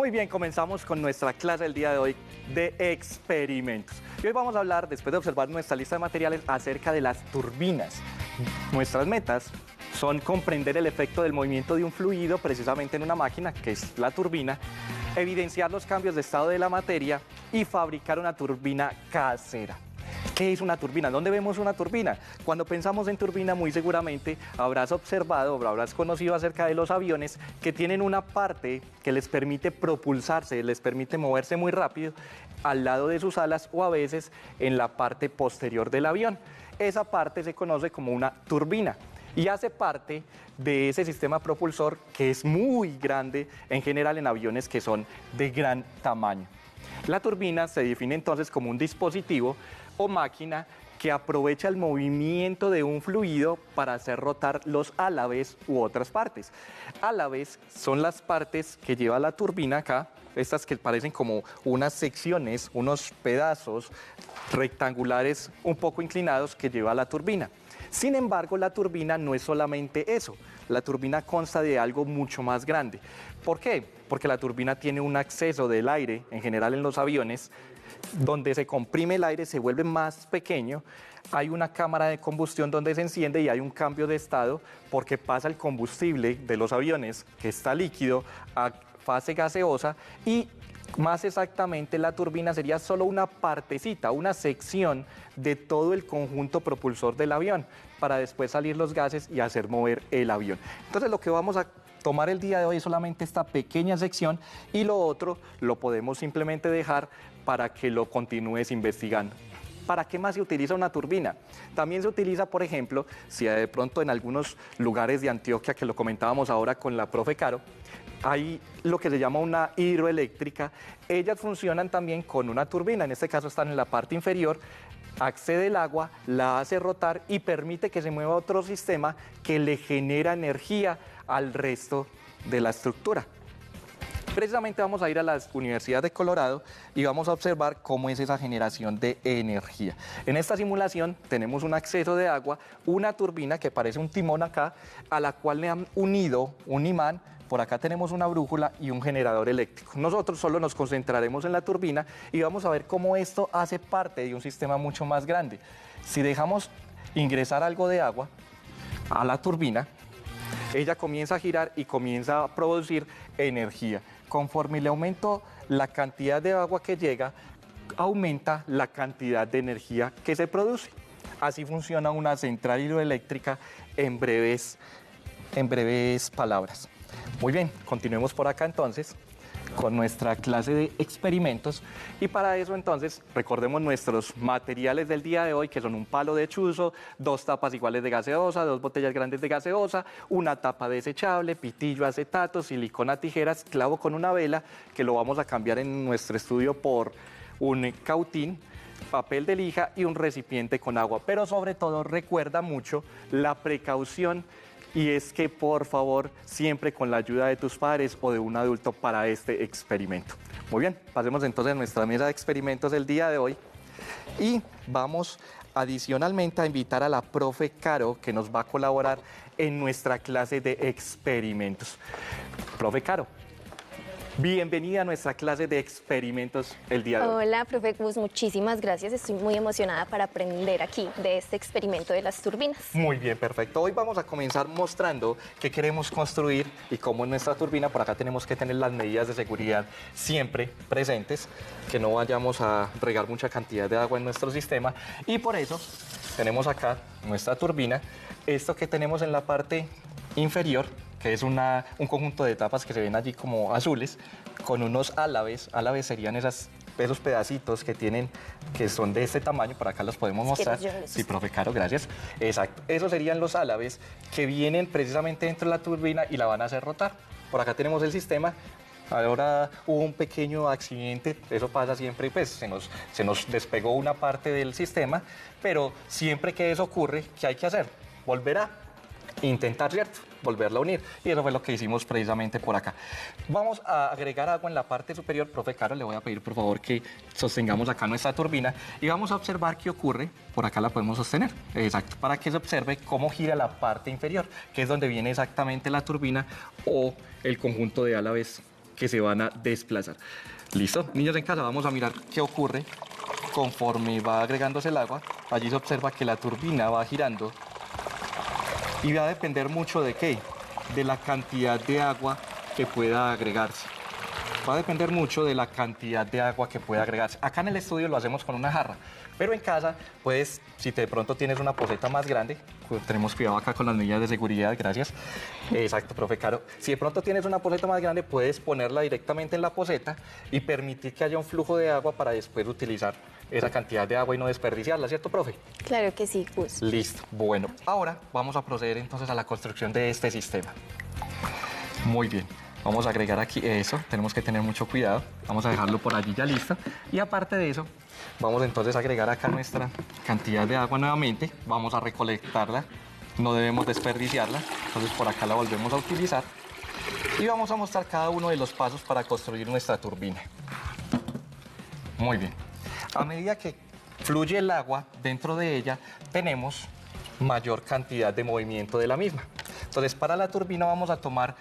Muy bien, comenzamos con nuestra clase del día de hoy de experimentos. Y hoy vamos a hablar, después de observar nuestra lista de materiales, acerca de las turbinas. Nuestras metas son comprender el efecto del movimiento de un fluido precisamente en una máquina, que es la turbina, evidenciar los cambios de estado de la materia y fabricar una turbina casera. ¿Qué es una turbina? ¿Dónde vemos una turbina? Cuando pensamos en turbina, muy seguramente habrás observado o habrás conocido acerca de los aviones que tienen una parte que les permite propulsarse, les permite moverse muy rápido al lado de sus alas o a veces en la parte posterior del avión. Esa parte se conoce como una turbina y hace parte de ese sistema propulsor que es muy grande en general en aviones que son de gran tamaño. La turbina se define entonces como un dispositivo o máquina que aprovecha el movimiento de un fluido para hacer rotar los álabes u otras partes. Álabes son las partes que lleva la turbina acá, estas que parecen como unas secciones, unos pedazos rectangulares un poco inclinados que lleva la turbina. Sin embargo, la turbina no es solamente eso, la turbina consta de algo mucho más grande. ¿Por qué? Porque la turbina tiene un acceso del aire, en general en los aviones, donde se comprime el aire, se vuelve más pequeño, hay una cámara de combustión donde se enciende y hay un cambio de estado porque pasa el combustible de los aviones, que está líquido, a fase gaseosa y más exactamente la turbina sería solo una partecita, una sección de todo el conjunto propulsor del avión para después salir los gases y hacer mover el avión. Entonces lo que vamos a tomar el día de hoy es solamente esta pequeña sección y lo otro lo podemos simplemente dejar para que lo continúes investigando. ¿Para qué más se utiliza una turbina? También se utiliza, por ejemplo, si de pronto en algunos lugares de Antioquia, que lo comentábamos ahora con la profe Caro, hay lo que se llama una hidroeléctrica. Ellas funcionan también con una turbina, en este caso están en la parte inferior, accede el agua, la hace rotar y permite que se mueva otro sistema que le genera energía al resto de la estructura. Precisamente vamos a ir a la Universidad de Colorado y vamos a observar cómo es esa generación de energía. En esta simulación tenemos un acceso de agua, una turbina que parece un timón acá, a la cual le han unido un imán. Por acá tenemos una brújula y un generador eléctrico. Nosotros solo nos concentraremos en la turbina y vamos a ver cómo esto hace parte de un sistema mucho más grande. Si dejamos ingresar algo de agua a la turbina, ella comienza a girar y comienza a producir energía. Conforme le aumento la cantidad de agua que llega, aumenta la cantidad de energía que se produce. Así funciona una central hidroeléctrica en breves palabras. Muy bien, continuemos por acá entonces con nuestra clase de experimentos y para eso entonces recordemos nuestros materiales del día de hoy, que son un palo de chuzo, 2 tapas iguales de gaseosa, 2 botellas grandes de gaseosa, una tapa desechable, pitillo, acetato, silicona, tijeras, clavo con una vela, que lo vamos a cambiar en nuestro estudio por un cautín, papel de lija y un recipiente con agua. Pero sobre todo recuerda mucho la precaución, y es que por favor siempre con la ayuda de tus padres o de un adulto para este experimento. Muy bien, pasemos entonces a nuestra mesa de experimentos del día de hoy y vamos adicionalmente a invitar a la profe Caro, que nos va a colaborar en nuestra clase de experimentos. Profe Caro, bienvenida a nuestra clase de experimentos el día de hoy. Hola, profe Gus, muchísimas gracias. Estoy muy emocionada para aprender aquí de este experimento de las turbinas. Muy bien, perfecto. Hoy vamos a comenzar mostrando qué queremos construir y cómo en nuestra turbina. Por acá tenemos que tener las medidas de seguridad siempre presentes, que no vayamos a regar mucha cantidad de agua en nuestro sistema. Y por eso tenemos acá nuestra turbina. Esto que tenemos en la parte inferior, que es un conjunto de tapas que se ven allí como azules, con unos álabes. Álabes serían esos pedacitos que son de este tamaño, por acá los podemos mostrar. Sí, profe Caro, gracias. Exacto, esos serían los álabes que vienen precisamente dentro de la turbina y la van a hacer rotar. Por acá tenemos el sistema. Ahora hubo un pequeño accidente, eso pasa siempre, pues se nos despegó una parte del sistema, pero siempre que eso ocurre, ¿qué hay que hacer? Volver a intentar, ¿cierto?, volverla a unir. Y eso fue lo que hicimos precisamente por acá. Vamos a agregar agua en la parte superior. Profe Caro, le voy a pedir por favor que sostengamos acá nuestra turbina y vamos a observar qué ocurre. Por acá la podemos sostener. Exacto, para que se observe cómo gira la parte inferior, que es donde viene exactamente la turbina o el conjunto de álabes que se van a desplazar. ¿Listo? Niños en casa, vamos a mirar qué ocurre conforme va agregándose el agua. Allí se observa que la turbina va girando y va a depender mucho de qué, de la cantidad de agua que pueda agregarse. Va a depender mucho de la cantidad de agua que pueda agregarse. Acá en el estudio lo hacemos con una jarra, pero en casa, pues, si de pronto tienes una poceta más grande, tenemos cuidado acá con las medidas de seguridad, gracias. Exacto, profe Caro. Si de pronto tienes una poceta más grande, puedes ponerla directamente en la poceta y permitir que haya un flujo de agua para después utilizar esa cantidad de agua y no desperdiciarla, ¿cierto, profe? Claro que sí, Gus. Listo. Bueno, ahora vamos a proceder entonces a la construcción de este sistema. Muy bien. Vamos a agregar aquí eso, tenemos que tener mucho cuidado. Vamos a dejarlo por allí ya listo. Y aparte de eso, vamos entonces a agregar acá nuestra cantidad de agua nuevamente. Vamos a recolectarla, no debemos desperdiciarla. Entonces por acá la volvemos a utilizar. Y vamos a mostrar cada uno de los pasos para construir nuestra turbina. Muy bien. A medida que fluye el agua dentro de ella, tenemos mayor cantidad de movimiento de la misma. Entonces para la turbina vamos a tomar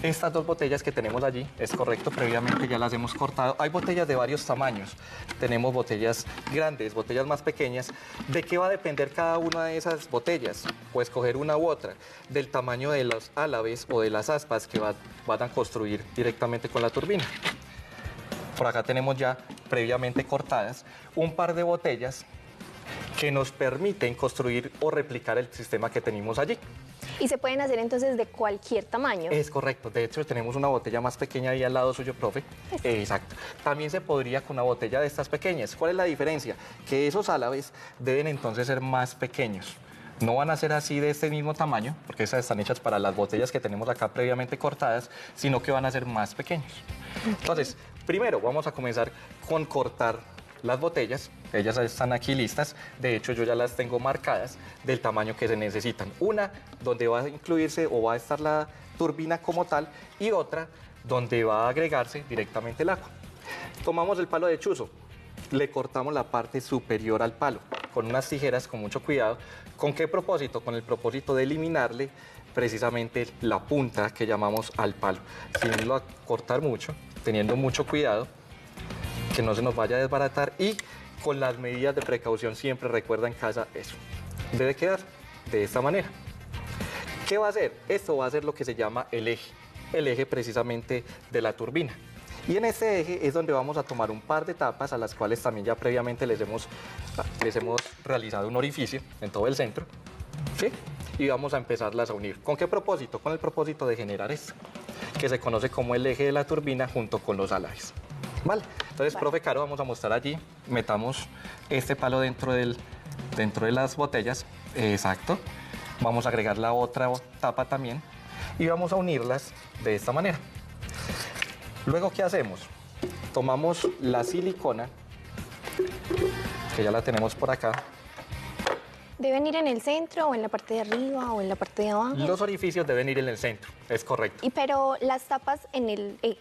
estas dos botellas que tenemos allí, es correcto, previamente ya las hemos cortado. Hay botellas de varios tamaños. Tenemos botellas grandes, botellas más pequeñas. ¿De qué va a depender cada una de esas botellas? Pues coger una u otra. Del tamaño de los álabes o de las aspas que van a construir directamente con la turbina. Por acá tenemos ya previamente cortadas un par de botellas que nos permiten construir o replicar el sistema que tenemos allí. Y se pueden hacer entonces de cualquier tamaño. Es correcto. De hecho, tenemos una botella más pequeña ahí al lado suyo, profe. Exacto. También se podría con una botella de estas pequeñas. ¿Cuál es la diferencia? Que esos álabes deben entonces ser más pequeños. No van a ser así de este mismo tamaño, porque esas están hechas para las botellas que tenemos acá previamente cortadas, sino que van a ser más pequeños. Entonces, primero vamos a comenzar con cortar las botellas. Ellas están aquí listas, de hecho yo ya las tengo marcadas del tamaño que se necesitan. Una donde va a incluirse o va a estar la turbina como tal y otra donde va a agregarse directamente el agua. Tomamos el palo de chuzo, le cortamos la parte superior al palo con unas tijeras con mucho cuidado. ¿Con qué propósito? Con el propósito de eliminarle precisamente la punta que llamamos al palo, sin irlo a cortar mucho, teniendo mucho cuidado que no se nos vaya a desbaratar y con las medidas de precaución siempre recuerda en casa eso. Debe quedar de esta manera. ¿Qué va a hacer? Esto va a ser lo que se llama el eje precisamente de la turbina. Y en este eje es donde vamos a tomar un par de tapas a las cuales también ya previamente les hemos realizado un orificio en todo el centro, ¿sí? Y vamos a empezarlas a unir. ¿Con qué propósito? Con el propósito de generar esto, que se conoce como el eje de la turbina junto con los álabes. Vale, entonces, profe Caro, vamos a mostrar allí. Metamos este palo dentro de las botellas. Exacto. Vamos a agregar la otra tapa también y vamos a unirlas de esta manera. Luego, ¿qué hacemos? Tomamos la silicona, que ya la tenemos por acá. ¿Deben ir en el centro o en la parte de arriba o en la parte de abajo? Los orificios deben ir en el centro, es correcto. Pero las tapas en el eje.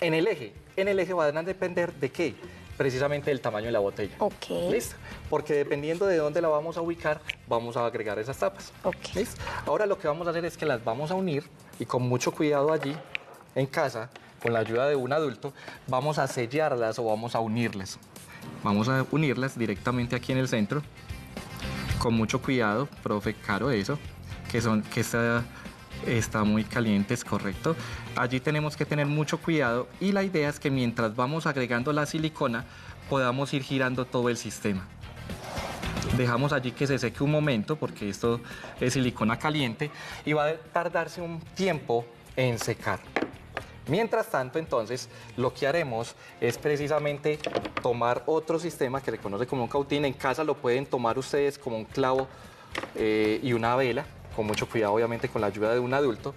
En el eje van a depender de qué, precisamente del tamaño de la botella. Ok. ¿Listo? Porque dependiendo de dónde la vamos a ubicar, vamos a agregar esas tapas. Ok. ¿Listo? Ahora lo que vamos a hacer es que las vamos a unir y con mucho cuidado allí, en casa, con la ayuda de un adulto, vamos a sellarlas o vamos a unirlas. Vamos a unirlas directamente aquí en el centro, con mucho cuidado, profe Caro, eso, que está muy caliente, es correcto. Allí tenemos que tener mucho cuidado y la idea es que mientras vamos agregando la silicona, podamos ir girando todo el sistema. Dejamos allí que se seque un momento, porque esto es silicona caliente y va a tardarse un tiempo en secar. Mientras tanto, entonces, lo que haremos es precisamente tomar otro sistema que se conoce como un cautín. En casa lo pueden tomar ustedes como un clavo y una vela, con mucho cuidado, obviamente, con la ayuda de un adulto.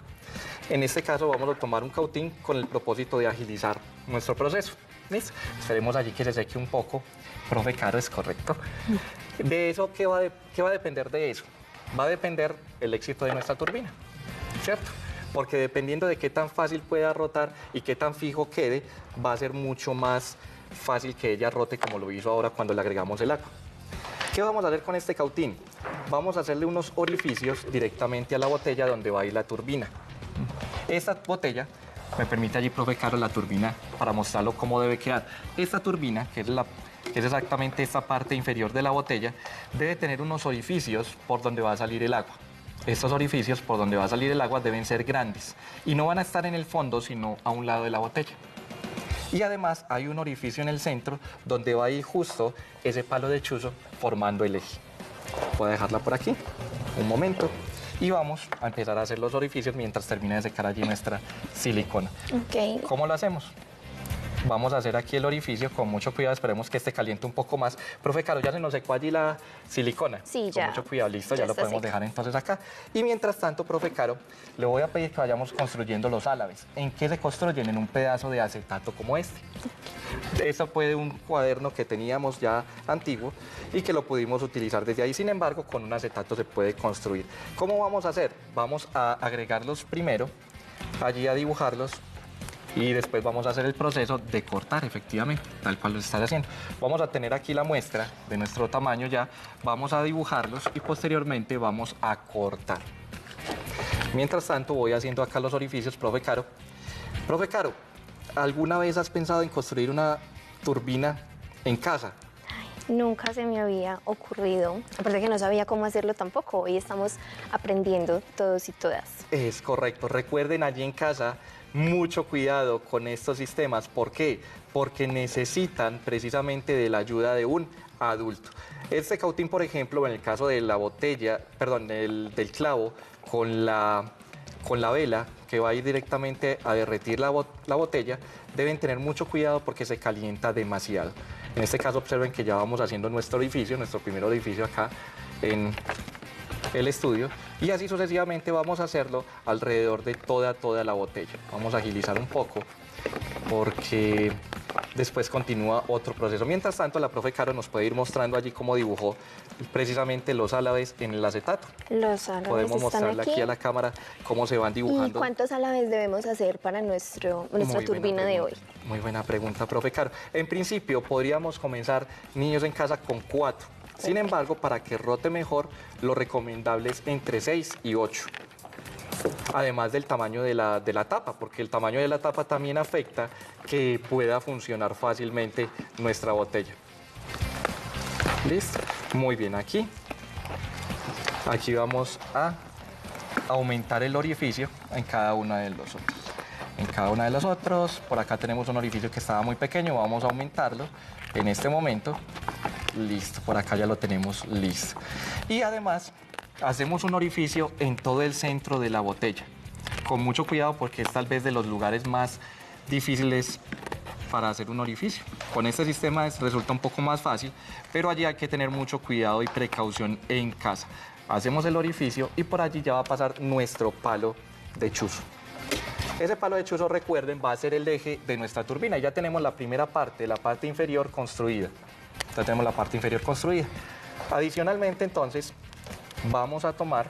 En este caso vamos a tomar un cautín con el propósito de agilizar nuestro proceso. ¿Listo? Esperemos allí que se seque un poco. Profe Caro, es correcto. De eso, ¿qué va a depender de eso? Va a depender el éxito de nuestra turbina, ¿cierto? Porque dependiendo de qué tan fácil pueda rotar y qué tan fijo quede, va a ser mucho más fácil que ella rote como lo hizo ahora cuando le agregamos el agua. ¿Qué vamos a hacer con este cautín? Vamos a hacerle unos orificios directamente a la botella donde va a ir la turbina. Esta botella me permite allí, profe Caro, la turbina para mostrarlo cómo debe quedar. Esta turbina, que es exactamente esta parte inferior de la botella, debe tener unos orificios por donde va a salir el agua. Estos orificios por donde va a salir el agua deben ser grandes y no van a estar en el fondo, sino a un lado de la botella. Y además hay un orificio en el centro donde va a ir justo ese palo de chuzo formando el eje. Voy a dejarla por aquí, un momento. Y vamos a empezar a hacer los orificios mientras termina de secar allí nuestra silicona. Ok. ¿Cómo lo hacemos? Vamos a hacer aquí el orificio con mucho cuidado, esperemos que este caliente un poco más. Profe Caro, ya se nos secó allí la silicona. Sí, con ya. Con mucho cuidado, listo, ya lo podemos seca. dejar entonces acá. Y mientras tanto, profe Caro, le voy a pedir que vayamos construyendo los álabes. ¿En qué se construyen? En un pedazo de acetato como este. Eso fue de un cuaderno que teníamos ya antiguo y que lo pudimos utilizar desde ahí. Sin embargo, con un acetato se puede construir. ¿Cómo vamos a hacer? Vamos a agregarlos primero, allí a dibujarlos, y después vamos a hacer el proceso de cortar, efectivamente, tal cual lo estás haciendo. Vamos a tener aquí la muestra de nuestro tamaño ya, vamos a dibujarlos y posteriormente vamos a cortar. Mientras tanto, voy haciendo acá los orificios, profe Caro. Profe Caro, ¿alguna vez has pensado en construir una turbina en casa? Nunca se me había ocurrido, aparte que no sabía cómo hacerlo tampoco. Hoy estamos aprendiendo todos y todas. Es correcto. Recuerden allí en casa, mucho cuidado con estos sistemas. ¿Por qué? Porque necesitan precisamente de la ayuda de un adulto. Este cautín, por ejemplo, en el caso de la botella, perdón, del clavo, con la vela que va a ir directamente a derretir la botella, deben tener mucho cuidado porque se calienta demasiado. En este caso, observen que ya vamos haciendo nuestro orificio, nuestro primer orificio acá en el estudio, y así sucesivamente vamos a hacerlo alrededor de toda la botella. Vamos a agilizar un poco porque después continúa otro proceso. Mientras tanto, la profe Caro nos puede ir mostrando allí cómo dibujó precisamente los álabes en el acetato. Los álabes Podemos están mostrarle aquí a la cámara cómo se van dibujando. ¿Y cuántos álabes debemos hacer para nuestra Muy turbina buena de hoy? pregunta. Muy buena pregunta, profe Caro. En principio, podríamos comenzar, niños en casa, con 4. Sin embargo, para que rote mejor, lo recomendable es entre 6 y 8. Además del tamaño de la tapa, porque el tamaño de la tapa también afecta que pueda funcionar fácilmente nuestra botella. ¿Listo? Muy bien, aquí vamos a aumentar el orificio en cada uno de los otros. En cada uno de los otros, por acá tenemos un orificio que estaba muy pequeño, vamos a aumentarlo en este momento. Listo, por acá ya lo tenemos listo. Y además, hacemos un orificio en todo el centro de la botella. Con mucho cuidado porque es tal vez de los lugares más difíciles para hacer un orificio. Con este sistema resulta un poco más fácil, pero allí hay que tener mucho cuidado y precaución en casa. Hacemos el orificio y por allí ya va a pasar nuestro palo de chuzo. Ese palo de chuzo, recuerden, va a ser el eje de nuestra turbina. Y ya tenemos la primera parte, la parte inferior construida. Ya tenemos la parte inferior construida. Adicionalmente, entonces, vamos a tomar,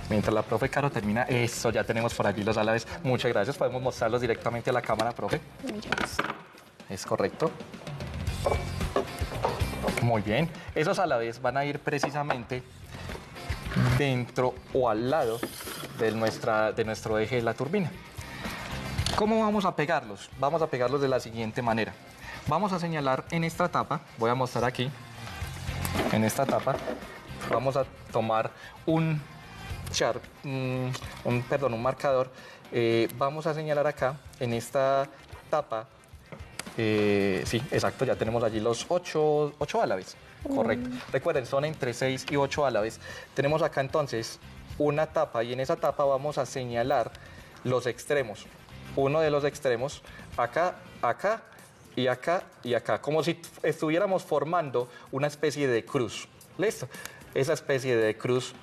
mientras la profe Caro termina, eso, ya tenemos por allí los álabes. Muchas gracias, podemos mostrarlos directamente a la cámara, profe. Es correcto. Muy bien. Esos álabes van a ir precisamente dentro o al lado de nuestro eje de la turbina. ¿Cómo vamos a pegarlos? Vamos a pegarlos de la siguiente manera. Vamos a señalar en esta tapa, voy a mostrar aquí, en esta tapa, vamos a tomar un marcador, vamos a señalar acá, en esta tapa, sí, exacto, ya tenemos allí los 8 álabes, correcto. Recuerden, son entre 6 y 8 álabes. Tenemos acá entonces una tapa y en esa tapa vamos a señalar los extremos. Uno de los extremos, acá, acá y acá y acá, como si estuviéramos formando una especie de cruz. ¿Listo? Esa especie de cruz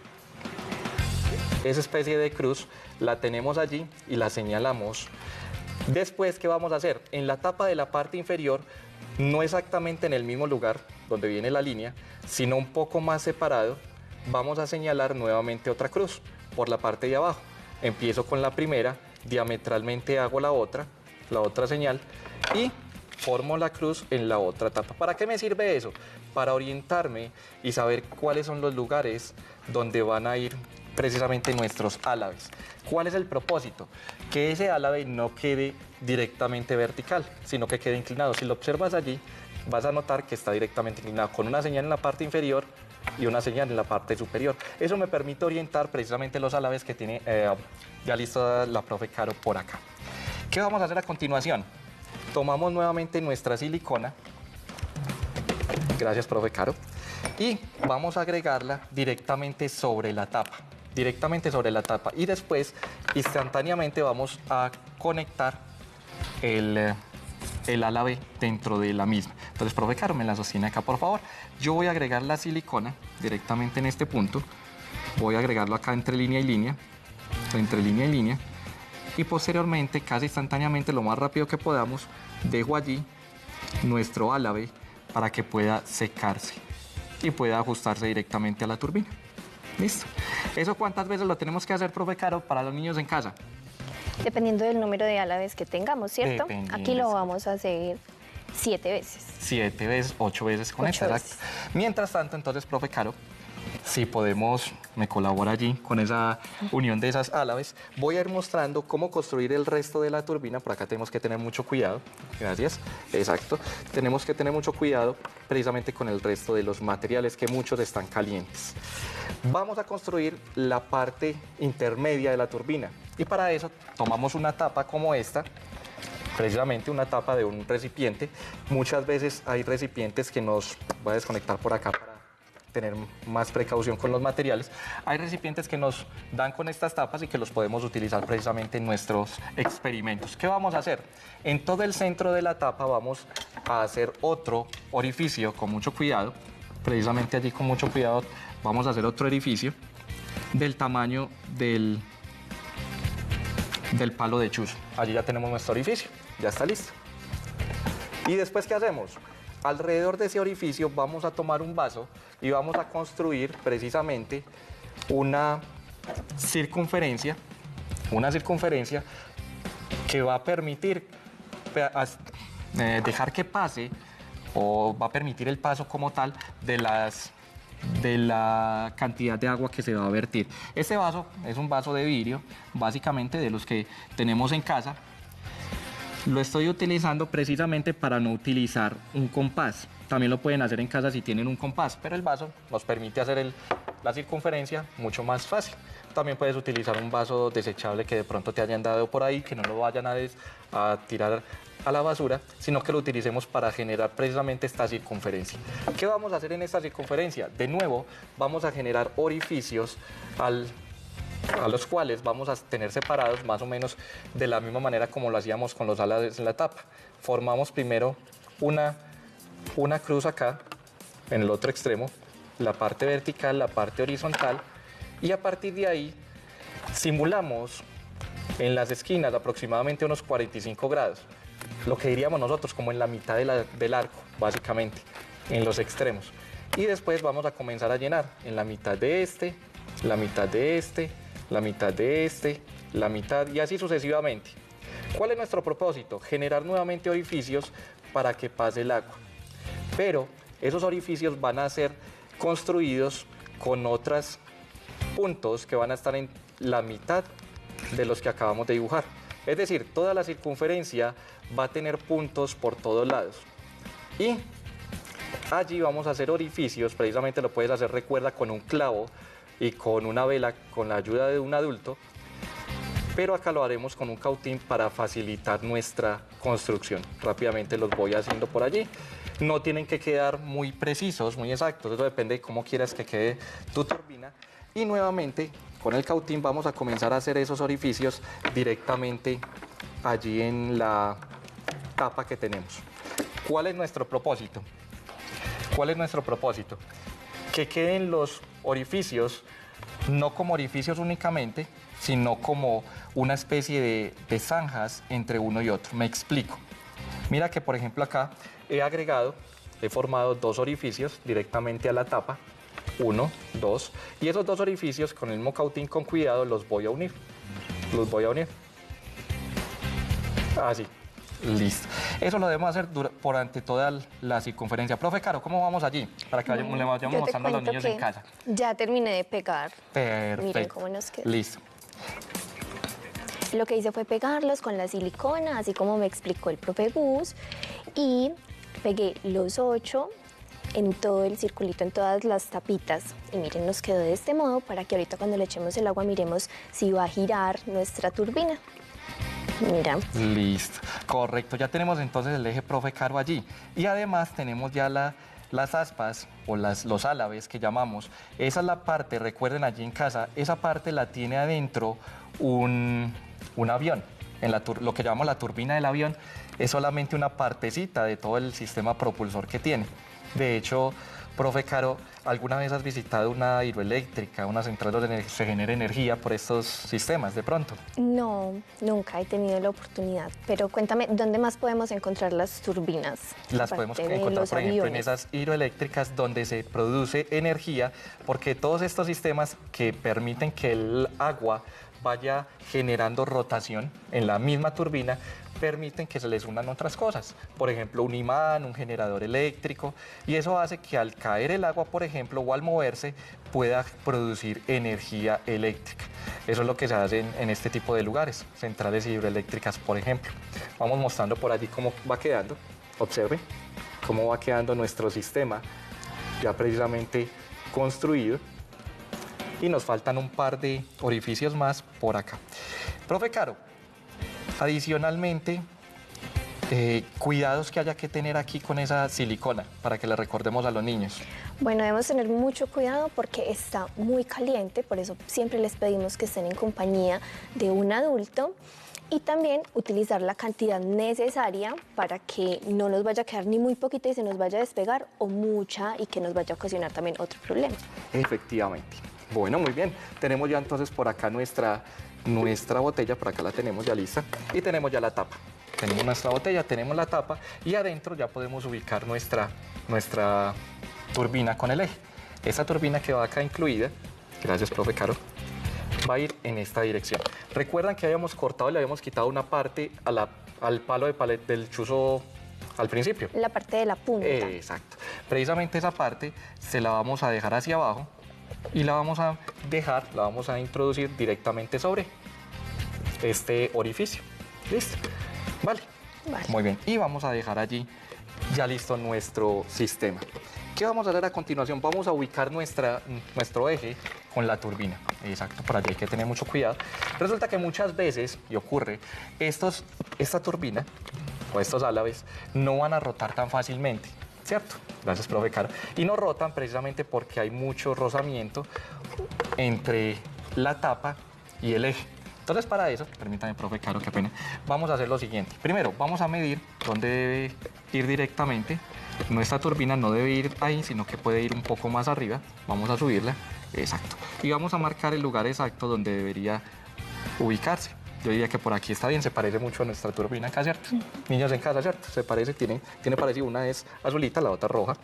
la tenemos allí y la señalamos. Después, ¿qué vamos a hacer? En la tapa de la parte inferior, no exactamente en el mismo lugar donde viene la línea, sino un poco más separado, vamos a señalar nuevamente otra cruz por la parte de abajo. Empiezo con la primera, diametralmente hago la otra señal y formo la cruz en la otra tapa. ¿Para qué me sirve eso? Para orientarme y saber cuáles son los lugares donde van a ir precisamente nuestros álabes. ¿Cuál es el propósito? Que ese álabe no quede directamente vertical, sino que quede inclinado. Si lo observas allí, vas a notar que está directamente inclinado, con una señal en la parte inferior y una señal en la parte superior. Eso me permite orientar precisamente los álabes que tiene ya listo la profe Caro por acá. ¿Qué vamos a hacer a continuación? Tomamos nuevamente nuestra silicona. Gracias, profe Caro. Y vamos a agregarla directamente sobre la tapa. Directamente sobre la tapa. Y después, instantáneamente, vamos a conectar el álabe dentro de la misma. Entonces, profe Caro, me la sostiene acá, por favor. Yo voy a agregar la silicona directamente en este punto. Voy a agregarlo acá entre línea y línea. Entre línea y línea. Y posteriormente, casi instantáneamente, lo más rápido que podamos, dejo allí nuestro álabe para que pueda secarse y pueda ajustarse directamente a la turbina. ¿Listo? ¿Eso cuántas veces lo tenemos que hacer, profe Caro, para los niños en casa? Dependiendo del número de álabes que tengamos, ¿cierto? Aquí lo vamos a hacer 7 veces. 7 veces, 8 veces con esta. Exacto. Mientras tanto, entonces, profe Caro, si podemos, me colabora allí con esa unión de esas álabes, voy a ir mostrando cómo construir el resto de la turbina. Por acá tenemos que tener mucho cuidado. Gracias. Exacto. Tenemos que tener mucho cuidado precisamente con el resto de los materiales, que muchos están calientes. Vamos a construir la parte intermedia de la turbina. Y para eso tomamos una tapa como esta, precisamente una tapa de un recipiente. Muchas veces hay recipientes que nos... Voy a desconectar por acá para tener más precaución con los materiales. Hay recipientes que nos dan con estas tapas y que los podemos utilizar precisamente en nuestros experimentos. ¿Qué vamos a hacer? En todo el centro de la tapa vamos a hacer otro orificio con mucho cuidado. Precisamente allí con mucho cuidado vamos a hacer otro orificio del tamaño del palo de chuzo. Allí ya tenemos nuestro orificio, ya está listo. ¿Y después qué hacemos? Alrededor de ese orificio vamos a tomar un vaso y vamos a construir precisamente una circunferencia que va a permitir dejar que pase, o va a permitir el paso como tal de la cantidad de agua que se va a vertir. Este vaso es un vaso de vidrio, básicamente de los que tenemos en casa. Lo estoy utilizando precisamente para no utilizar un compás. También lo pueden hacer en casa si tienen un compás, pero el vaso nos permite hacer la circunferencia mucho más fácil. También puedes utilizar un vaso desechable que de pronto te hayan dado por ahí, que no lo vayan a tirar a la basura, sino que lo utilicemos para generar precisamente esta circunferencia. ¿Qué vamos a hacer en esta circunferencia? De nuevo, vamos a generar orificios a los cuales vamos a tener separados más o menos de la misma manera como lo hacíamos con los álabes en la tapa. Formamos primero una cruz acá, en el otro extremo, la parte vertical, la parte horizontal, y a partir de ahí simulamos en las esquinas aproximadamente unos 45 grados, lo que diríamos nosotros como en la mitad del arco, básicamente, en los extremos. Y después vamos a comenzar a llenar en la mitad de este, la mitad de este, la mitad de este, la mitad, y así sucesivamente. ¿Cuál es nuestro propósito? Generar nuevamente orificios para que pase el agua. Pero esos orificios van a ser construidos con otros puntos que van a estar en la mitad de los que acabamos de dibujar. Es decir, toda la circunferencia va a tener puntos por todos lados. Y allí vamos a hacer orificios, precisamente lo puedes hacer, recuerda, con un clavo y con una vela, con la ayuda de un adulto, pero acá lo haremos con un cautín para facilitar nuestra construcción. Rápidamente los voy haciendo por allí. No tienen que quedar muy precisos, muy exactos, eso depende de cómo quieras que quede tu turbina. Y nuevamente, con el cautín vamos a comenzar a hacer esos orificios directamente allí en la tapa que tenemos. ¿Cuál es nuestro propósito? ¿Cuál es nuestro propósito? Que queden los orificios no como orificios únicamente, sino como una especie de zanjas entre uno y otro. Me explico. Mira que, por ejemplo, acá he formado 2 orificios directamente a la tapa. 1, 2. Y esos 2 orificios, con el mismo cautín, con cuidado, los voy a unir. Los voy a unir. Así. Listo. Eso lo debemos hacer durante toda la circunferencia. Profe Caro, ¿cómo vamos allí? Para que le vayamos Yo te mostrando a los cuento niños que en casa. ya terminé de pegar. Perfecto. Miren cómo nos quedó. Listo. Lo que hice fue pegarlos con la silicona, así como me explicó el profe Gus, y pegué los 8 en todo el circulito, en todas las tapitas. Y miren, nos quedó de este modo para que ahorita cuando le echemos el agua miremos si va a girar nuestra turbina. Mira. Listo. Correcto. Ya tenemos entonces el eje profe Caro allí. Y además tenemos ya las aspas o los álabes que llamamos. Esa es la parte, recuerden allí en casa, esa parte la tiene adentro un avión. Lo que llamamos la turbina del avión es solamente una partecita de todo el sistema propulsor que tiene. De hecho, profe Caro, ¿alguna vez has visitado una hidroeléctrica, una central donde se genera energía por estos sistemas de pronto? No, nunca he tenido la oportunidad. Pero cuéntame, ¿dónde más podemos encontrar las turbinas? Las podemos encontrar, por ejemplo, en esas hidroeléctricas donde se produce energía, porque todos estos sistemas que permiten que el agua vaya generando rotación en la misma turbina, permiten que se les unan otras cosas, por ejemplo un imán, un generador eléctrico, y eso hace que al caer el agua, por ejemplo, o al moverse, pueda producir energía eléctrica. Eso es lo que se hace en este tipo de lugares, centrales hidroeléctricas, por ejemplo. Vamos mostrando por allí cómo va quedando, observen cómo va quedando nuestro sistema ya precisamente construido. Y nos faltan un par de orificios más por acá. Profe Caro, adicionalmente, cuidados que haya que tener aquí con esa silicona para que le recordemos a los niños. Bueno, debemos tener mucho cuidado porque está muy caliente, por eso siempre les pedimos que estén en compañía de un adulto. Y también utilizar la cantidad necesaria para que no nos vaya a quedar ni muy poquita y se nos vaya a despegar, o mucha y que nos vaya a ocasionar también otro problema. Efectivamente. Bueno, muy bien. Tenemos ya entonces por acá nuestra botella, por acá la tenemos ya lista y tenemos ya la tapa. Tenemos nuestra botella, tenemos la tapa y adentro ya podemos ubicar nuestra turbina con el eje. Esta turbina que va acá incluida, gracias profe Caro, va a ir en esta dirección. Recuerdan que habíamos cortado y le habíamos quitado una parte al palo del chuzo al principio. La parte de la punta. Exacto. Precisamente esa parte se la vamos a dejar hacia abajo y la vamos a introducir directamente sobre este orificio. ¿Listo? Vale. Muy bien. Y vamos a dejar allí ya listo nuestro sistema. ¿Qué vamos a hacer a continuación? Vamos a ubicar nuestro eje con la turbina. Exacto, por allí hay que tener mucho cuidado. Resulta que muchas veces, y ocurre, esta turbina o estos álabes no van a rotar tan fácilmente, ¿cierto? Gracias, profe Caro. Y no rotan precisamente porque hay mucho rozamiento entre la tapa y el eje. Entonces, para eso, permítame, profe Caro, qué pena, vamos a hacer lo siguiente. Primero, vamos a medir dónde debe ir directamente. Nuestra turbina no debe ir ahí, sino que puede ir un poco más arriba. Vamos a subirla. Exacto. Y vamos a marcar el lugar exacto donde debería ubicarse. Yo diría que por aquí está bien, se parece mucho a nuestra turbina acá, ¿cierto? Niños en casa, ¿cierto? Se parece, tiene parecido, una es azulita, la otra roja.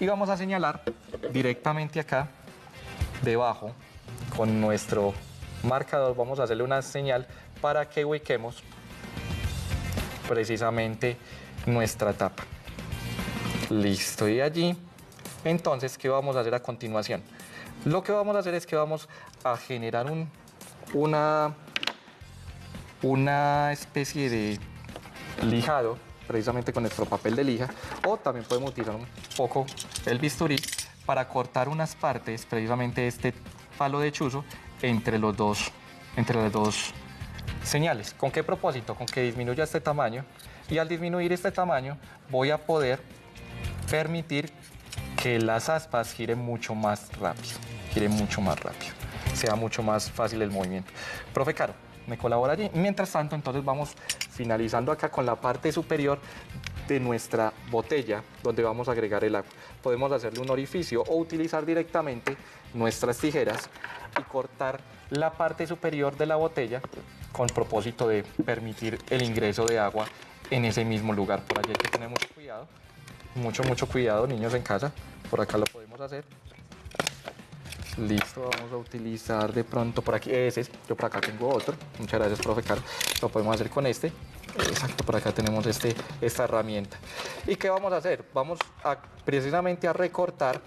Y vamos a señalar directamente acá, debajo, con nuestro marcador, vamos a hacerle una señal para que ubiquemos precisamente nuestra tapa. Listo, y allí, entonces, ¿qué vamos a hacer a continuación? Lo que vamos a hacer es que vamos a generar una especie de lijado, precisamente con nuestro papel de lija, o también podemos utilizar un poco el bisturí para cortar unas partes, precisamente este palo de chuzo, entre las dos señales. ¿Con qué propósito? Con que disminuya este tamaño, y al disminuir este tamaño voy a poder permitir que las aspas giren mucho más rápido, sea mucho más fácil el movimiento. Profe Caro, ¿me colabora allí? Mientras tanto, entonces vamos finalizando acá con la parte superior de nuestra botella, donde vamos a agregar el agua. Podemos hacerle un orificio o utilizar directamente nuestras tijeras y cortar la parte superior de la botella con propósito de permitir el ingreso de agua en ese mismo lugar. Por allí hay que tener mucho cuidado. Mucho cuidado, niños en casa. Por acá lo podemos hacer. Listo, vamos a utilizar de pronto por aquí ese. Yo por acá tengo otro. Muchas gracias, profe Caro. Lo podemos hacer con este. Exacto, por acá tenemos esta herramienta. ¿Y qué vamos a hacer? Vamos precisamente a recortar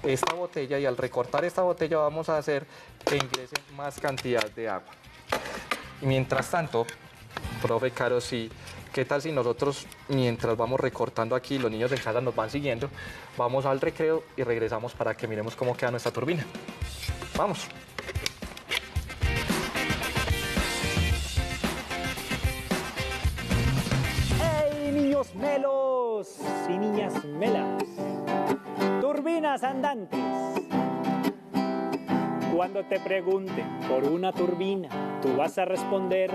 esta botella y al recortar esta botella vamos a hacer que ingrese más cantidad de agua. Y mientras tanto, profe Caro, sí, ¿qué tal si nosotros, mientras vamos recortando aquí, los niños en casa nos van siguiendo, vamos al recreo y regresamos para que miremos cómo queda nuestra turbina? Vamos. ¡Hey, niños melos y niñas melas! Turbinas andantes. Cuando te pregunten por una turbina, tú vas a responder: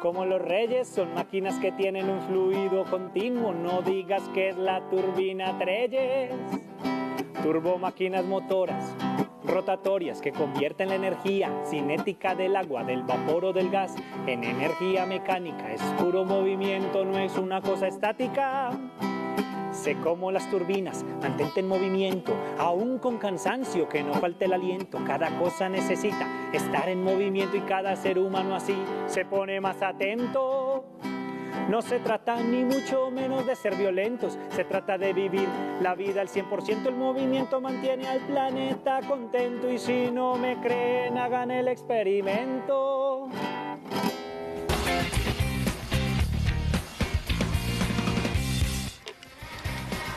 como los reyes son máquinas que tienen un fluido continuo, no digas que es la turbina Treyes. Turbomáquinas motoras, rotatorias que convierten la energía cinética del agua, del vapor o del gas en energía mecánica. Es puro movimiento, no es una cosa estática. Sé cómo las turbinas, mantente en movimiento, aún con cansancio, que no falte el aliento. Cada cosa necesita estar en movimiento y cada ser humano así se pone más atento. No se trata ni mucho menos de ser violentos, se trata de vivir la vida al 100%. El movimiento mantiene al planeta contento y si no me creen, hagan el experimento.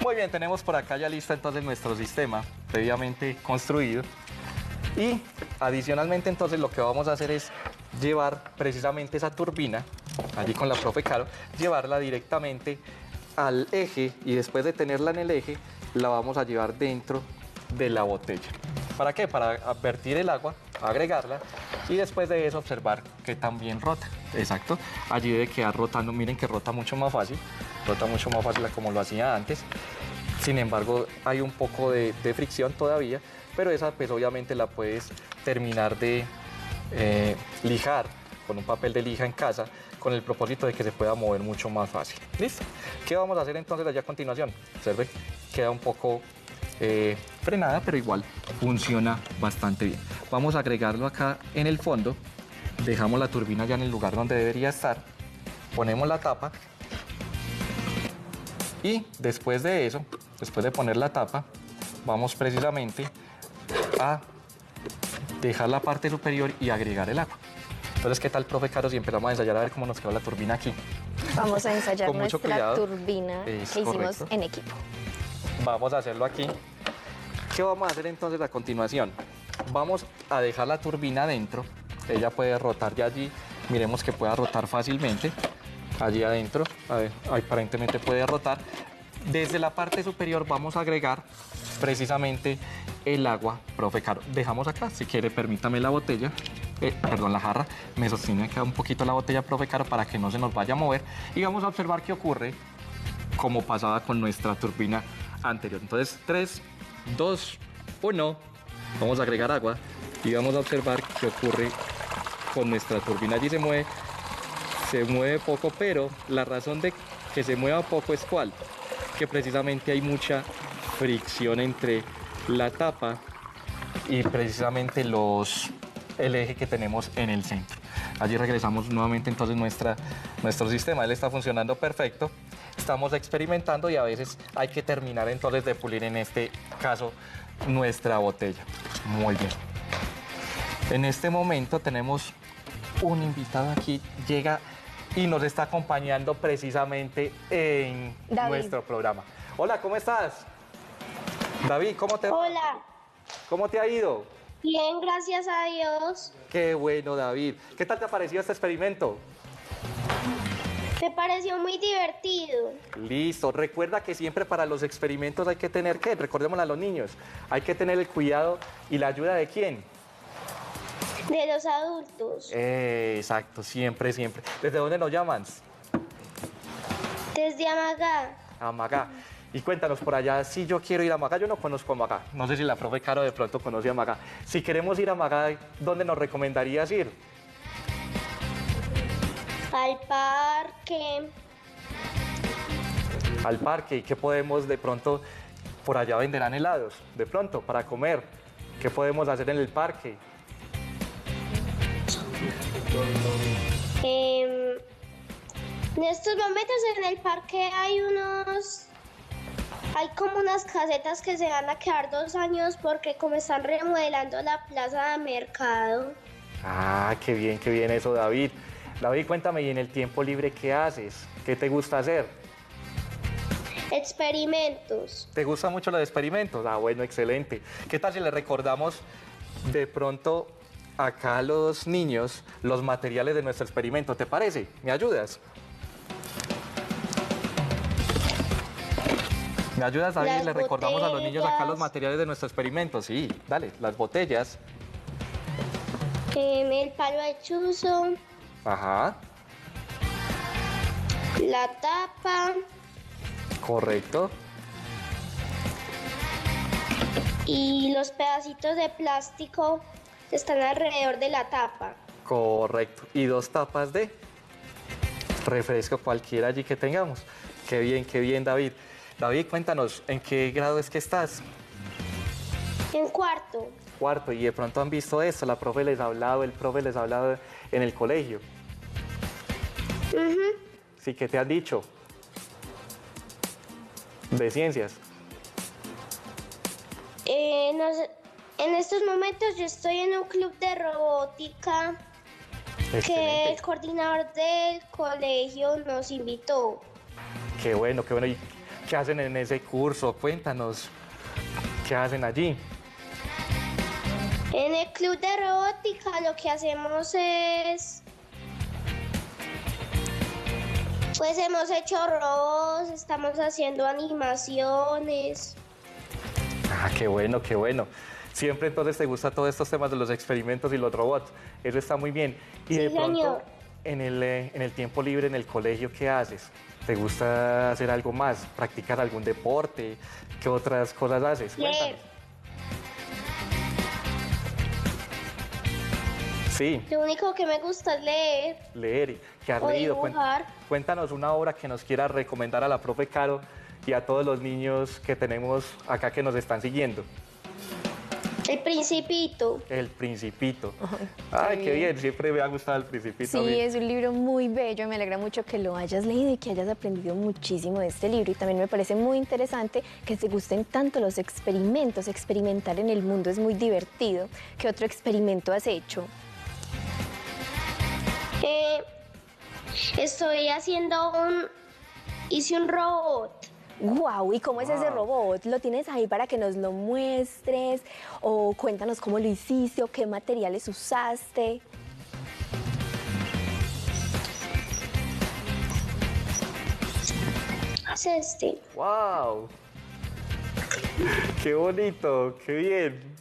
Muy bien, tenemos por acá ya lista entonces nuestro sistema previamente construido y adicionalmente entonces lo que vamos a hacer es llevar precisamente esa turbina, allí con la profe Caro, llevarla directamente al eje y después de tenerla en el eje la vamos a llevar dentro de la botella. ¿Para qué? Para vertir el agua, agregarla y después de eso observar que también rota. Exacto, allí debe quedar rotando, miren que rota mucho más fácil a como lo hacía antes. Sin embargo, hay un poco de fricción todavía, pero esa pues obviamente la puedes terminar de lijar con un papel de lija en casa con el propósito de que se pueda mover mucho más fácil. ¿Listo? ¿Qué vamos a hacer entonces allá a continuación? Observe, queda un poco frenada, pero igual funciona bastante bien. Vamos a agregarlo acá en el fondo, dejamos la turbina ya en el lugar donde debería estar, ponemos la tapa y después de eso, después de poner la tapa, vamos precisamente a dejar la parte superior y agregar el agua. Entonces, ¿qué tal, profe Caro, si empezamos a ensayar a ver cómo nos quedó la turbina aquí? Vamos a ensayar Con mucho nuestra cuidado. turbina que hicimos Correcto. en equipo. Vamos a hacerlo aquí. ¿Qué vamos a hacer entonces a continuación? Vamos a dejar la turbina adentro. Ella puede rotar ya allí. Miremos que pueda rotar fácilmente. Allí adentro, a ver, aparentemente puede rotar. Desde la parte superior vamos a agregar precisamente el agua, profe Caro. Dejamos acá, si quiere, permítame la botella. La jarra. Me sostiene acá un poquito la botella, profe Caro, para que no se nos vaya a mover. Y vamos a observar qué ocurre como pasaba con nuestra turbina anterior. Entonces, 3, 2, 1. Vamos a agregar agua y vamos a observar qué ocurre con nuestra turbina. Allí se mueve poco, pero la razón de que se mueva poco es ¿cuál? Que precisamente hay mucha fricción entre la tapa y precisamente el eje que tenemos en el centro. Allí regresamos nuevamente entonces nuestro sistema. Él está funcionando perfecto. Estamos experimentando y a veces hay que terminar entonces de pulir, en este caso, nuestra botella. Muy bien. En este momento tenemos un invitado aquí, llega y nos está acompañando precisamente en David. Nuestro programa. Hola, ¿cómo estás? David, ¿cómo te va? Hola, ¿Cómo te ha ido? bien, gracias a Dios. Qué bueno, David. ¿Qué tal te ha parecido este experimento? Me pareció muy divertido. Listo. Recuerda que siempre para los experimentos hay que tener, ¿qué? Recordémosle a los niños, hay que tener el cuidado y la ayuda ¿de quién? De los adultos. Exacto, siempre, siempre. ¿Desde dónde nos llaman? Desde Amagá. Amagá. Y cuéntanos por allá, si yo quiero ir a Amagá, yo no conozco Amagá. No sé si la profe Caro de pronto conoce Amagá. Si queremos ir a Amagá, ¿dónde nos recomendarías ir? Al parque. Al parque. ¿Y qué podemos de pronto, por allá venderán helados, de pronto, para comer? ¿Qué podemos hacer en el parque? em, En estos momentos en el parque hay como unas casetas que se van a quedar 2 años porque como están remodelando la plaza de mercado. Ah, qué bien eso, David. David, cuéntame, ¿y en el tiempo libre qué haces? ¿Qué te gusta hacer? Experimentos. ¿Te gusta mucho los experimentos? Ah, bueno, excelente. ¿Qué tal si le recordamos de pronto acá a los niños los materiales de nuestro experimento? ¿Te parece? ¿Me ayudas? ¿Me ayudas, David? Las Le recordamos a los niños acá los botellas. materiales de nuestro experimento. Sí, dale, las botellas. El palo de chuzo, Ajá, la tapa correcto. y los pedacitos de plástico que están alrededor de la tapa. Correcto. Y 2 tapas de refresco cualquiera allí que tengamos. Qué bien, David. David, cuéntanos, ¿en qué grado es que estás? En cuarto, Cuarto, y de pronto han visto esto, la profe les ha hablado, el profe les ha hablado en el colegio. Sí, ¿qué te han dicho? De ciencias. en estos momentos yo estoy en un club de robótica que Excelente. el coordinador del colegio nos invitó. Qué bueno, qué bueno. ¿Y qué hacen en ese curso? Cuéntanos, ¿qué hacen allí? En el club de robótica lo que hacemos es, pues hemos hecho robots, estamos haciendo animaciones. Ah, qué bueno, qué bueno. Siempre entonces te gustan todos estos temas de los experimentos y los robots. Eso está muy bien. Y Sí, de pronto, señor. en el tiempo libre en el colegio, ¿qué haces? ¿Te gusta hacer algo más? ¿Practicar algún deporte? ¿Qué otras cosas haces? Leer. Cuéntanos. Sí, Lo único que me gusta es leer leer. ¿Qué has o leído? dibujar. Cuéntanos una obra que nos quieras recomendar a la profe Caro y a todos los niños que tenemos acá que nos están siguiendo. El Principito. El Principito. Ay, qué bien, siempre me ha gustado el Principito. a mí. Sí, es un libro muy bello, me alegra mucho que lo hayas leído y que hayas aprendido muchísimo de este libro. Y también me parece muy interesante que te gusten tanto los experimentos. Experimentar en el mundo es muy divertido. ¿Qué otro experimento has hecho? Hice un robot. ¡Guau! ¿Y cómo es ese Wow. robot? ¿Lo tienes ahí para que nos lo muestres? O cuéntanos cómo lo hiciste o qué materiales usaste. Es este. ¡Wow! ¡Qué bonito! ¡Qué bien!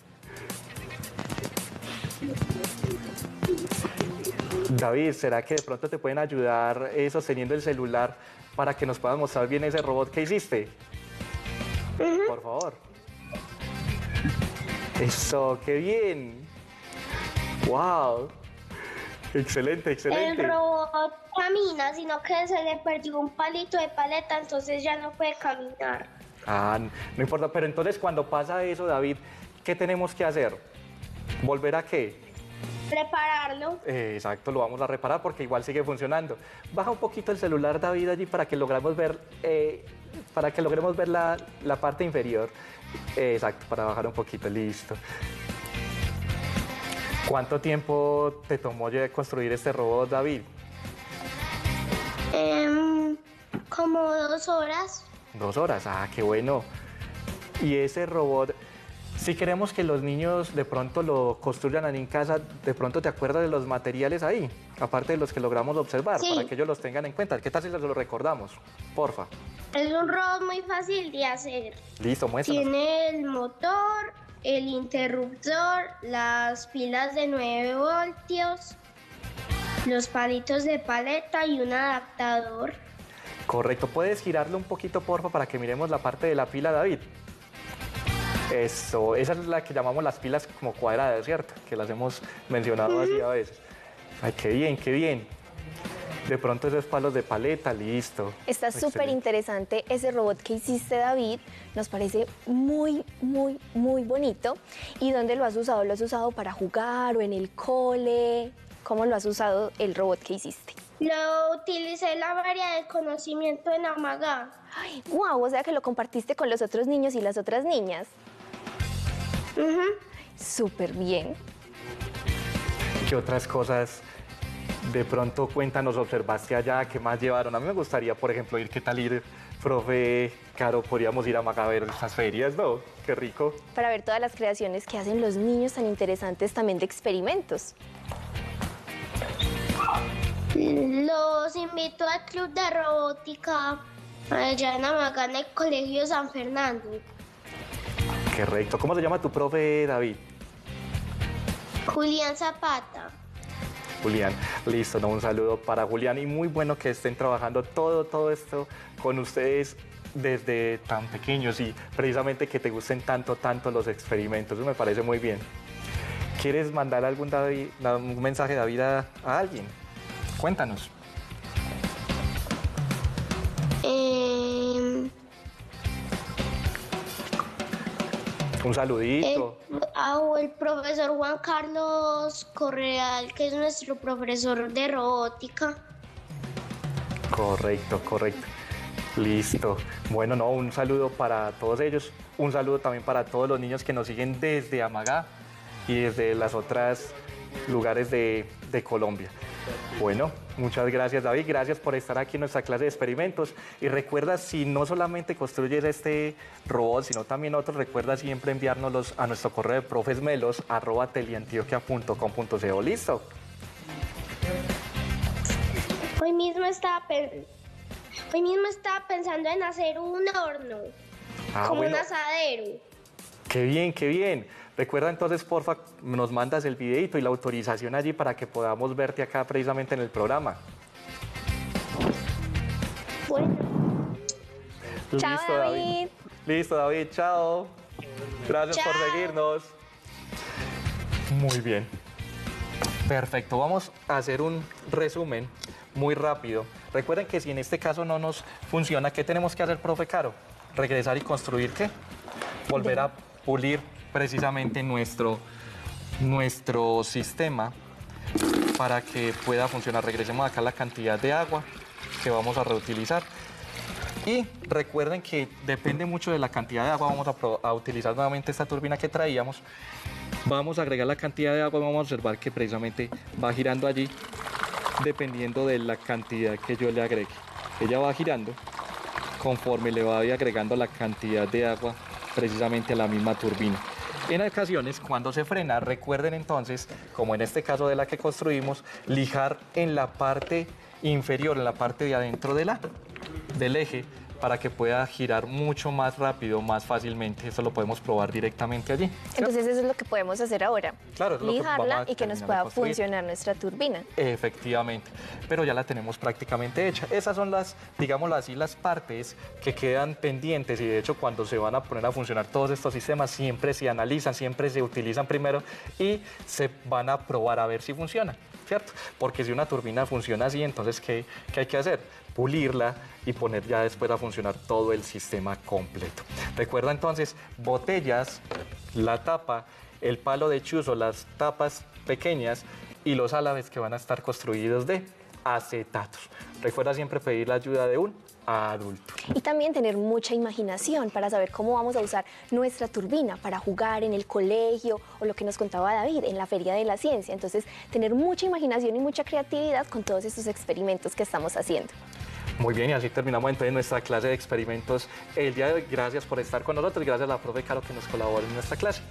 David, ¿será que de pronto te pueden ayudar sosteniendo el celular para que nos puedas mostrar bien ese robot que hiciste? Por favor. Eso, qué bien. ¡Wow! Excelente, excelente. El robot camina, sino que se le perdió un palito de paleta, entonces ya no puede caminar. Ah, no importa, pero entonces cuando pasa eso, David, ¿qué tenemos que hacer? ¿Volver a qué? Prepararlo. Exacto, lo vamos a reparar porque igual sigue funcionando. Baja un poquito el celular, David, allí para que logremos ver, la parte inferior. Exacto, para bajar un poquito, listo. ¿Cuánto tiempo te tomó ya construir este robot, David? Como 2 horas. 2 horas, ah, qué bueno. Y ese robot, si queremos que los niños de pronto lo construyan ahí en casa, de pronto te acuerdas de los materiales ahí, aparte de los que logramos observar, Sí. para que ellos los tengan en cuenta. ¿Qué tal si los lo recordamos? Porfa. Es un robot muy fácil de hacer. Listo, muéstranos. Tiene el motor, el interruptor, las pilas de 9 voltios, los palitos de paleta y un adaptador. Correcto, ¿puedes girarlo un poquito, porfa, para que miremos la parte de la pila, David? Eso, esa es la que llamamos las pilas como cuadradas, ¿cierto? Que las hemos mencionado así a veces. Ay, qué bien, qué bien. De pronto esos palos de paleta, listo. Está súper Excelente. interesante ese robot que hiciste, David. Nos parece muy, muy, muy bonito. ¿Y dónde lo has usado? ¿Lo has usado para jugar o en el cole? ¿Cómo lo has usado el robot que hiciste? Lo utilicé en la feria del conocimiento en Amagá. Guau, o sea que lo compartiste con los otros niños y las otras niñas. Ujú. Súper bien. ¿Qué otras cosas de pronto cuéntanos observaste allá? ¿Qué más llevaron? A mí me gustaría, por ejemplo, ir. ¿Qué tal ir, profe Caro? Podríamos ir a Amagá a ver estas ferias, ¿no? Qué rico. Para ver todas las creaciones que hacen los niños tan interesantes también de experimentos. Los invito al club de robótica allá en Amagá, en el Colegio San Fernando. Qué recto. ¿Cómo se llama tu profe, David? Julián Zapata. Julián, listo, ¿no? Un saludo para Julián y muy bueno que estén trabajando todo esto con ustedes desde tan pequeños y precisamente que te gusten tanto los experimentos. Eso me parece muy bien. ¿Quieres mandar un mensaje, David, a alguien? Cuéntanos. Un saludito. El profesor Juan Carlos Correal, que es nuestro profesor de robótica. Correcto. Listo. Bueno, no, un saludo para todos ellos. Un saludo también para todos los niños que nos siguen desde Amagá y desde las otras lugares de Colombia. Bueno, muchas gracias, David. Gracias por estar aquí en nuestra clase de experimentos. Y recuerda, si no solamente construyes este robot, sino también otros, recuerda siempre enviárnoslos a nuestro correo de profesmelos@teleantioquia.com.co. ¿Listo? Hoy mismo estaba pensando en hacer un horno, como bueno. un asadero. Qué bien. Recuerda entonces, porfa, nos mandas el videito y la autorización allí para que podamos verte acá precisamente en el programa. Bueno, Chao, David. Listo, David, chao. Gracias por Chao. seguirnos. Muy bien. Perfecto, vamos a hacer un resumen muy rápido. Recuerden que si en este caso no nos funciona, ¿qué tenemos que hacer, profe Caro? Regresar y construir, ¿qué? Volver a pulir precisamente nuestro sistema para que pueda funcionar. Regresemos acá a la cantidad de agua que vamos a reutilizar. Y recuerden que depende mucho de la cantidad de agua. Vamos a utilizar nuevamente esta turbina que traíamos. Vamos a agregar la cantidad de agua. Vamos a observar que precisamente va girando allí dependiendo de la cantidad que yo le agregue. Ella va girando conforme le vaya agregando la cantidad de agua precisamente a la misma turbina. En ocasiones, cuando se frena, recuerden entonces, como en este caso de la que construimos, lijar en la parte inferior, en la parte de adentro del eje, para que pueda girar mucho más rápido, más fácilmente. Eso lo podemos probar directamente allí, ¿cierto? Entonces eso es lo que podemos hacer ahora. Claro, es lo que lijarla vamos a y que nos terminar de pueda construir. funcionar nuestra turbina. Efectivamente, pero ya la tenemos prácticamente hecha. Esas son las, digámoslo así, las partes que quedan pendientes y de hecho cuando se van a poner a funcionar todos estos sistemas siempre se analizan, siempre se utilizan primero y se van a probar a ver si funciona, ¿cierto? Porque si una turbina funciona así, entonces ¿qué hay que hacer? Pulirla y poner ya después a funcionar todo el sistema completo. Recuerda entonces, botellas, la tapa, el palo de chuzo, las tapas pequeñas y los álabes que van a estar construidos de acetatos. Recuerda siempre pedir la ayuda de un adulto. Y también tener mucha imaginación para saber cómo vamos a usar nuestra turbina para jugar en el colegio o lo que nos contaba David en la Feria de la Ciencia. Entonces, tener mucha imaginación y mucha creatividad con todos estos experimentos que estamos haciendo. Muy bien, y así terminamos entonces nuestra clase de experimentos el día de hoy. Gracias por estar con nosotros y gracias a la profe Caro que nos colaboró en nuestra clase.